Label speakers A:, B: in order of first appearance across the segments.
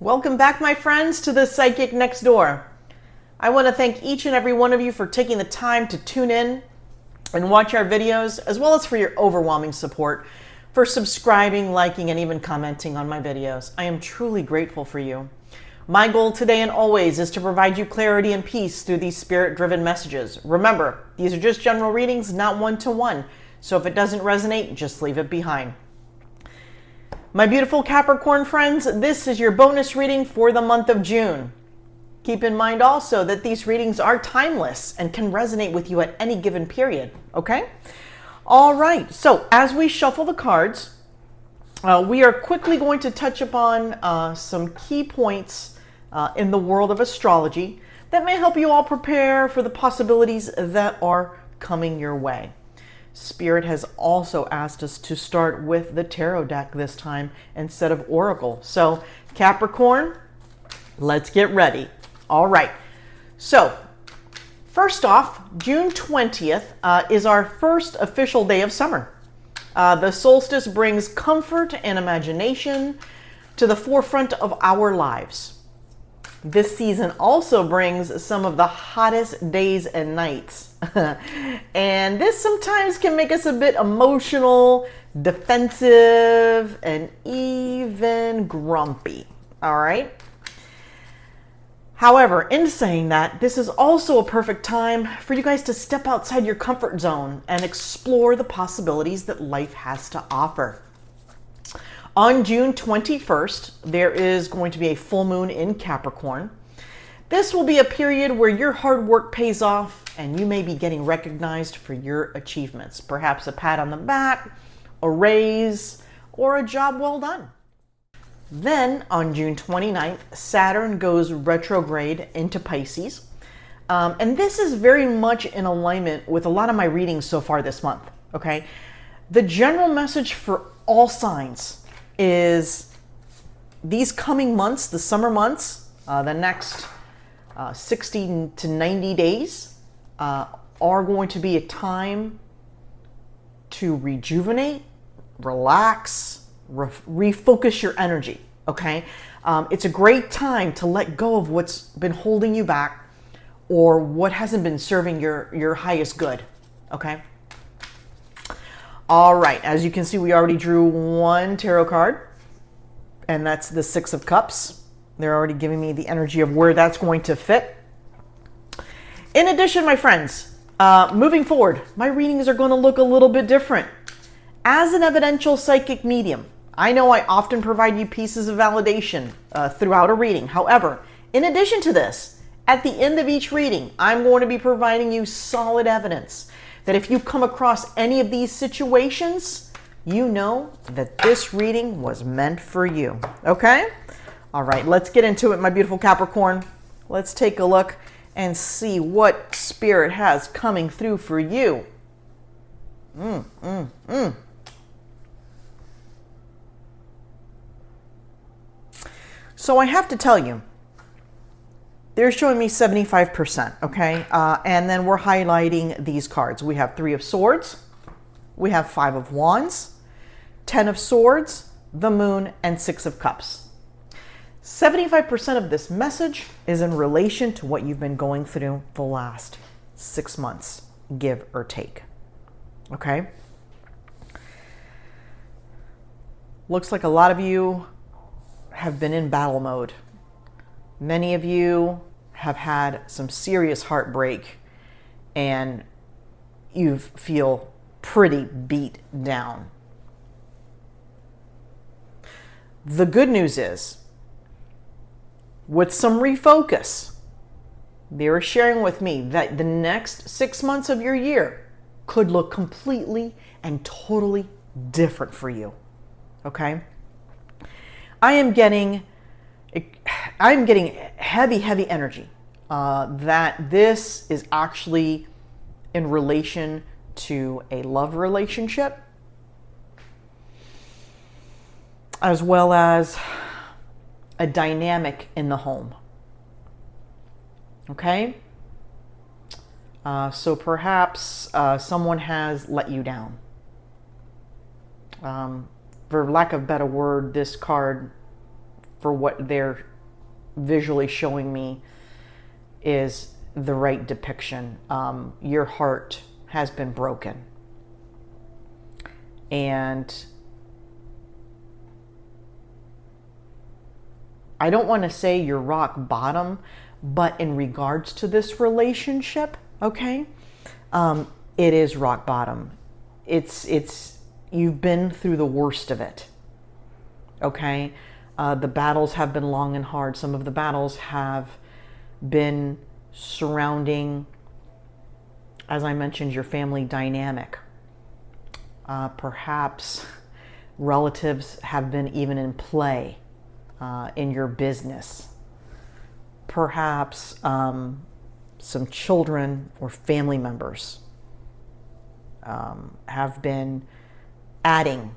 A: Welcome back, my friends, to the Psychic Next Door. I want to thank each and every one of you for taking the time to tune in and watch our videos, as well as for your overwhelming support, for subscribing, liking, and even commenting on my videos. I am truly grateful for you. My goal today and always is to provide you clarity and peace through these spirit-driven messages. Remember, these are just general readings, not one-to-one. So if it doesn't resonate, just leave it behind. My beautiful Capricorn friends, this is your bonus reading for the month of June. Keep in mind also that these readings are timeless and can resonate with you at any given period, okay? All right, so as we shuffle the cards, we are quickly going to touch upon some key points in the world of astrology that may help you all prepare for the possibilities that are coming your way. Spirit has also asked us to start with the tarot deck this time instead of Oracle. So Capricorn, let's get ready. All right. So first off, June 20th is our first official day of summer. The solstice brings comfort and imagination to the forefront of our lives. This season also brings some of the hottest days and nights. And this sometimes can make us a bit emotional, defensive, and even grumpy. All right? However, in saying that, this is also a perfect time for you guys to step outside your comfort zone and explore the possibilities that life has to offer. On June 21st, there is going to be a full moon in Capricorn. This will be a period where your hard work pays off and you may be getting recognized for your achievements. Perhaps a pat on the back, a raise, or a job well done. Then on June 29th, Saturn goes retrograde into Pisces. And this is very much in alignment with a lot of my readings so far this month, okay? The general message for all signs is these coming months, the summer months, the next 60 to 90 days are going to be a time to rejuvenate, relax, refocus your energy, okay? It's a great time to let go of what's been holding you back or what hasn't been serving your highest good, okay? All right, as you can see, we already drew one tarot card, and that's the Six of Cups. They're already giving me the energy of where that's going to fit. In addition, my friends, moving forward, my readings are going to look a little bit different. As an evidential psychic medium, I know I often provide you pieces of validation throughout a reading. However, in addition to this, at the end of each reading, I'm going to be providing you solid evidence that if you come across any of these situations, you know that this reading was meant for you, okay? All right, let's get into it, my beautiful Capricorn. Let's take a look and see what Spirit has coming through for you. So I have to tell you, they're showing me 75%, okay? And then we're highlighting these cards. We have Three of Swords, we have Five of Wands, 10 of Swords, the Moon, and Six of Cups. 75% of this message is in relation to what you've been going through the last 6 months, give or take, okay? Looks like a lot of you have been in battle mode. Many of you have had some serious heartbreak and you feel pretty beat down. The good news is, with some refocus, they're sharing with me that the next 6 months of your year could look completely and totally different for you, okay? I'm getting heavy energy that this is actually in relation to a love relationship as well as a dynamic in the home. Okay? So perhaps someone has let you down. For lack of a better word, this card for what they're visually showing me is the right depiction. Your heart has been broken. And I don't want to say you're rock bottom, but in regards to this relationship, okay, it is rock bottom. You've been through the worst of it, okay? The battles have been long and hard. Some of the battles have been surrounding, as I mentioned, your family dynamic. Perhaps relatives have been even in play in your business. Perhaps some children or family members have been adding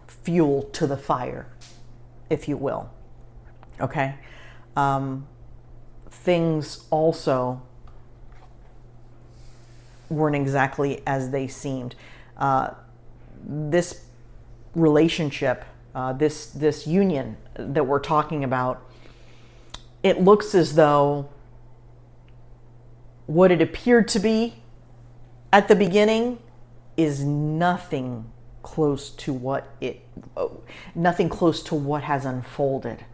A: fuel to the fire, if you will. Okay? Things also weren't exactly as they seemed. This relationship, this union that we're talking about, it looks as though what it appeared to be at the beginning is nothing close to what has unfolded,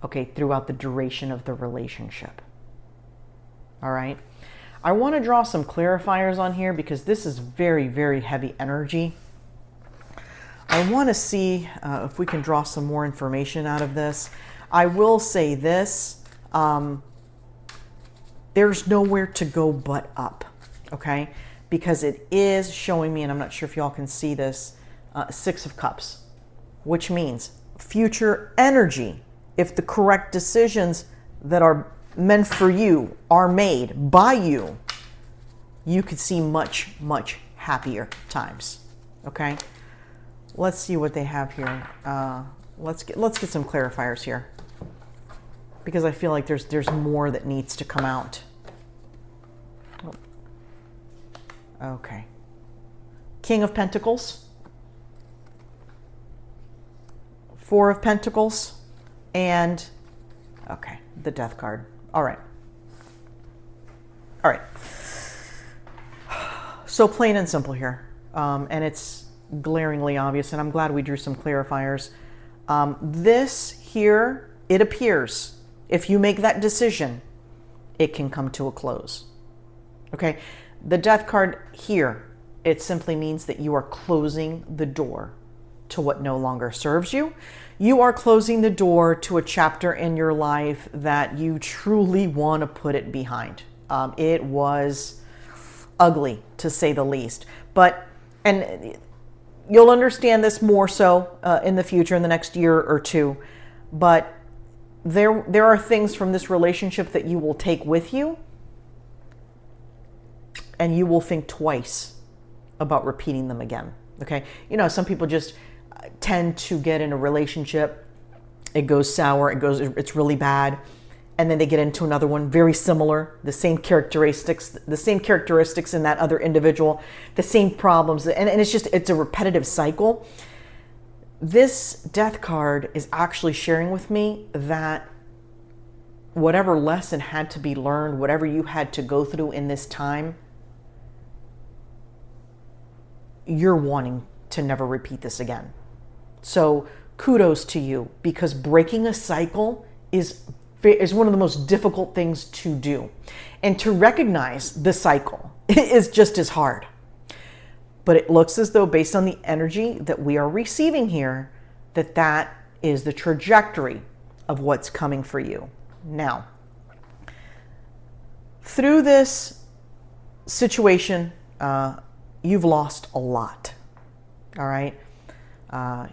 A: okay, throughout the duration of the relationship. All right. I want to draw some clarifiers on here because this is very, very heavy energy. I want to see if we can draw some more information out of this. I will say this, there's nowhere to go but up, okay? Because it is showing me, and I'm not sure if y'all can see this, Six of Cups, which means future energy. If the correct decisions that are meant for you are made by you, you could see much, much happier times, okay? Let's see what they have here. Let's get some clarifiers here because I feel like there's more that needs to come out. Okay. King of Pentacles, Four of Pentacles, and okay, the Death card. All right. All right. So plain and simple here, and it's glaringly obvious, and I'm glad we drew some clarifiers. This here, it appears, if you make that decision, it can come to a close. Okay, the Death card here, it simply means that you are closing the door to what no longer serves you. You are closing the door to a chapter in your life that you truly want to put it behind. It was ugly, to say the least. And you'll understand this more so in the future, in the next year or two. But there are things from this relationship that you will take with you, and you will think twice about repeating them again. Okay? You know, some people just tend to get in a relationship, it goes sour, it's really bad, and then they get into another one very similar, the same characteristics in that other individual, the same problems, and it's a repetitive cycle. This Death card is actually sharing with me that whatever lesson had to be learned, whatever you had to go through in this time, you're wanting to never repeat this again. So kudos to you, because breaking a cycle is one of the most difficult things to do. And to recognize the cycle is just as hard. But it looks as though, based on the energy that we are receiving here, that is the trajectory of what's coming for you. Now, through this situation, you've lost a lot. All right?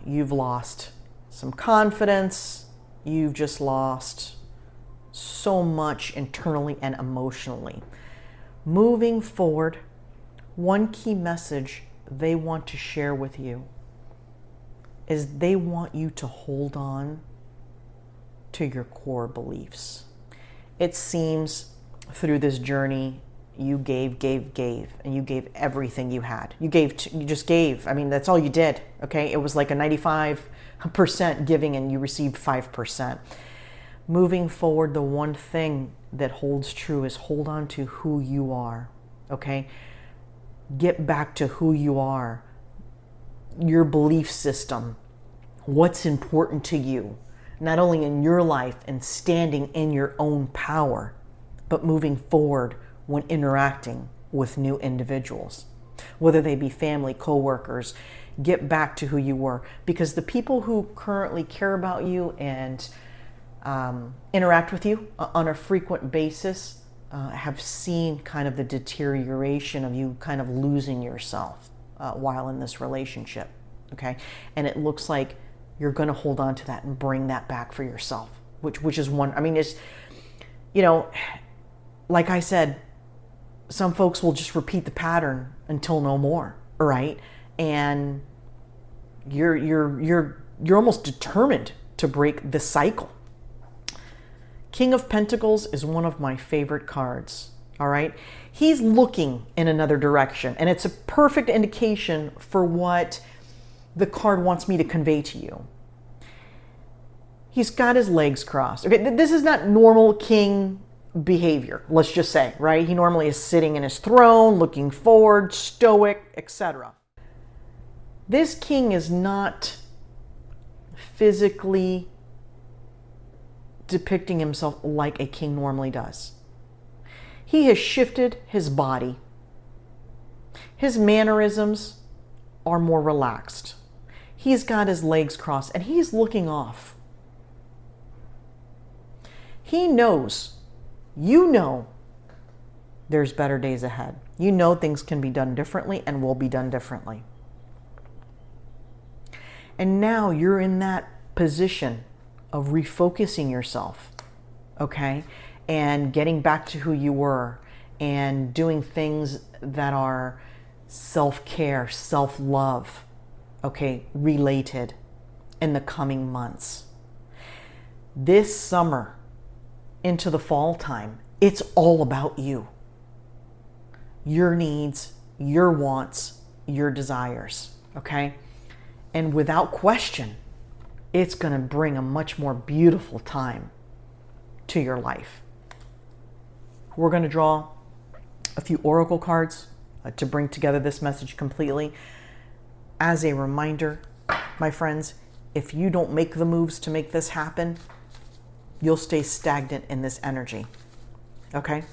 A: You've lost some confidence. You've just lost so much internally and emotionally. Moving forward, one key message they want to share with you is they want you to hold on to your core beliefs. It seems through this journey you gave, and you gave everything you had. You just gave. I mean, that's all you did, okay? It was like a 95% giving and you received 5%. Moving forward, the one thing that holds true is hold on to who you are, okay? Get back to who you are, your belief system, what's important to you, not only in your life and standing in your own power, but moving forward when interacting with new individuals, whether they be family, coworkers. Get back to who you were, because the people who currently care about you and interact with you on a frequent basis have seen kind of the deterioration of you kind of losing yourself while in this relationship, okay? And it looks like you're going to hold on to that and bring that back for yourself, which is one, I mean, it's, you know, like I said, some folks will just repeat the pattern until no more, right? And you're almost determined to break the cycle. King of Pentacles is one of my favorite cards, all right? He's looking in another direction, and it's a perfect indication for what the card wants me to convey to you. He's got his legs crossed. Okay, this is not normal king behavior, let's just say, right? He normally is sitting in his throne, looking forward, stoic, etc. This king is not physically depicting himself like a king normally does. He has shifted his body. His mannerisms are more relaxed. He's got his legs crossed and he's looking off. He knows, you know, there's better days ahead. You know things can be done differently and will be done differently. And now you're in that position of refocusing yourself, okay? And getting back to who you were and doing things that are self-care, self-love, okay, related in the coming months. This summer into the fall time, it's all about you. Your needs, your wants, your desires, okay? And without question, it's going to bring a much more beautiful time to your life. We're going to draw a few oracle cards to bring together this message completely. As a reminder, my friends, if you don't make the moves to make this happen, you'll stay stagnant in this energy, okay?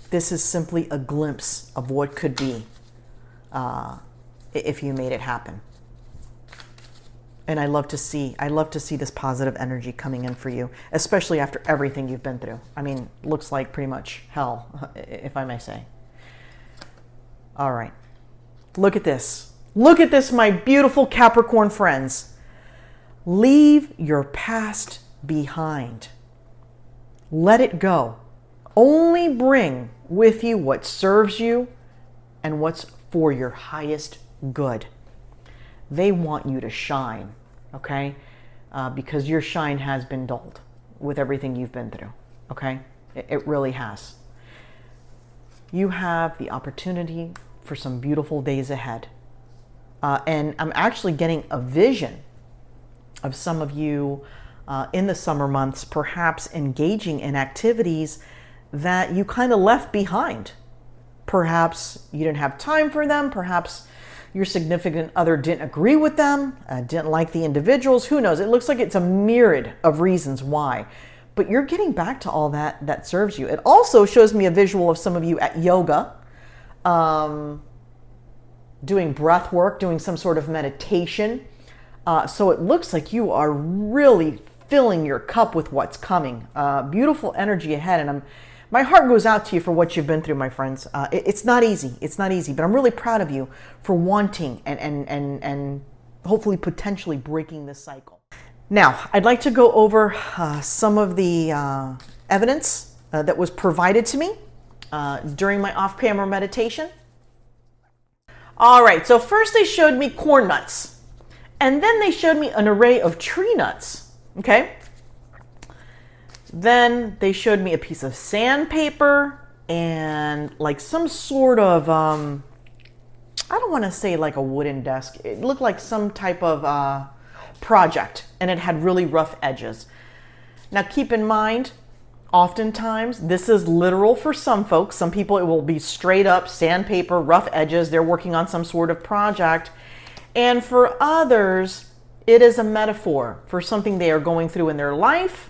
A: This is simply a glimpse of what could be if you made it happen. And I love to see this positive energy coming in for you, especially after everything you've been through. I mean, looks like pretty much hell, if I may say. All right, look at this. Look at this, my beautiful Capricorn friends. Leave your past behind. Let it go. Only bring with you what serves you and what's for your highest good. They want you to shine, okay? Because your shine has been dulled with everything you've been through, okay? It really has. You have the opportunity for some beautiful days ahead. And I'm actually getting a vision of some of you in the summer months, perhaps engaging in activities that you kind of left behind. Perhaps you didn't have time for them. Perhaps your significant other didn't agree with them, didn't like the individuals. Who knows? It looks like it's a myriad of reasons why. But you're getting back to all that serves you. It also shows me a visual of some of you at yoga, doing breath work, doing some sort of meditation. So it looks like you are really filling your cup with what's coming. Beautiful energy ahead. And my heart goes out to you for what you've been through, my friends. It's not easy. It's not easy, but I'm really proud of you for wanting and hopefully potentially breaking this cycle. Now, I'd like to go over some of the evidence that was provided to me during my off-camera meditation. All right, so first they showed me corn nuts, and then they showed me an array of tree nuts, okay? Then they showed me a piece of sandpaper and like some sort of, I don't want to say like a wooden desk. It looked like some type of project, and it had really rough edges. Now keep in mind, oftentimes this is literal for some folks. Some people, it will be straight up sandpaper, rough edges. They're working on some sort of project. And for others, it is a metaphor for something they are going through in their life,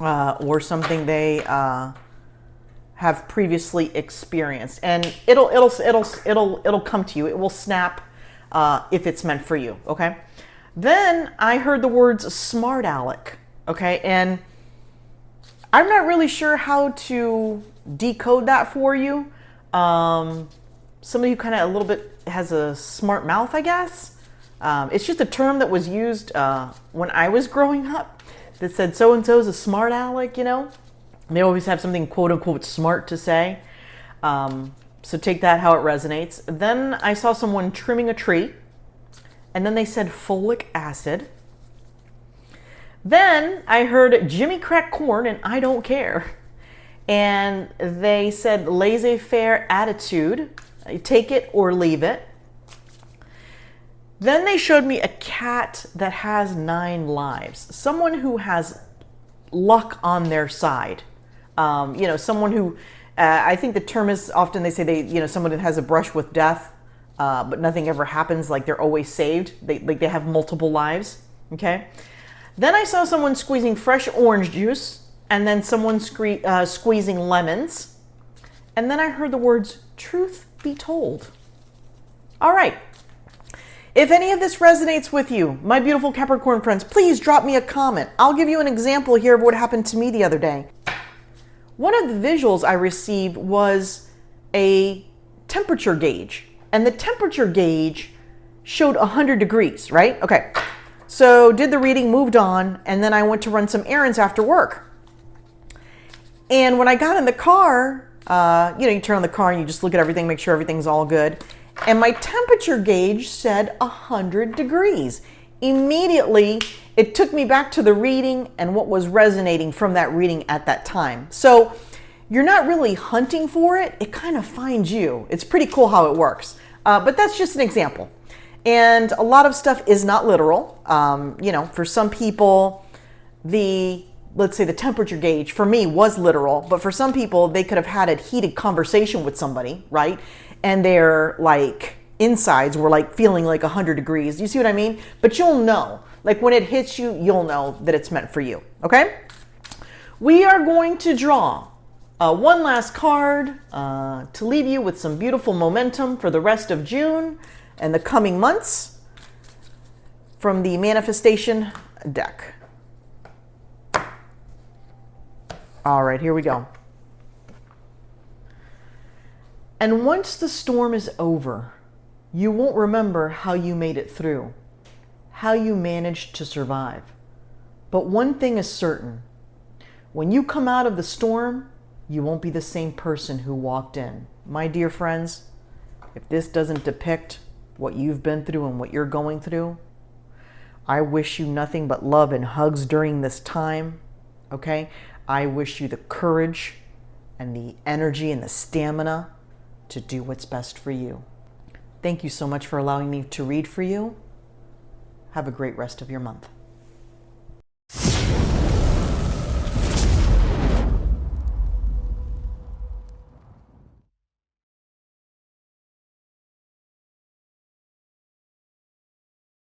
A: or something they have previously experienced. And it'll come to you. It will snap if it's meant for you. Okay. Then I heard the words smart aleck. Okay, and I'm not really sure how to decode that for you. Somebody who kind of a little bit has a smart mouth, I guess. It's just a term that was used when I was growing up that said so-and-so is a smart aleck, you know. They always have something quote-unquote smart to say. So take that how it resonates. Then I saw someone trimming a tree, and then they said folic acid. Then I heard Jimmy crack corn and I don't care. And they said laissez-faire attitude, take it or leave it. Then they showed me a cat that has 9 lives. Someone who has luck on their side. You know, someone who, I think the term is often they say someone that has a brush with death, but nothing ever happens, like they're always saved. They have multiple lives, okay? Then I saw someone squeezing fresh orange juice, and then someone squeezing lemons. And then I heard the words, truth be told. All right. If any of this resonates with you, my beautiful Capricorn friends, please drop me a comment. I'll give you an example here of what happened to me the other day. One of the visuals I received was a temperature gauge, and the temperature gauge showed 100 degrees, right? Okay. So did the reading, moved on, and then I went to run some errands after work. And when I got in the car, you turn on the car and you just look at everything, make sure everything's all good. And my temperature gauge said 100 degrees. Immediately, it took me back to the reading and what was resonating from that reading at that time. So you're not really hunting for it. It kind of finds you. It's pretty cool how it works. But that's just an example. And a lot of stuff is not literal. For some people, let's say the temperature gauge for me was literal, but for some people, they could have had a heated conversation with somebody, right? And their insides were feeling 100 degrees. You see what I mean? But you'll know, when it hits you, you'll know that it's meant for you. Okay? We are going to draw one last card to leave you with some beautiful momentum for the rest of June and the coming months from the manifestation deck. All right, here we go. And once the storm is over, you won't remember how you made it through, how you managed to survive. But one thing is certain. When you come out of the storm, you won't be the same person who walked in. My dear friends, if this doesn't depict what you've been through and what you're going through, I wish you nothing but love and hugs during this time, okay? I wish you the courage and the energy and the stamina to do what's best for you. Thank you so much for allowing me to read for you. Have a great rest of your month.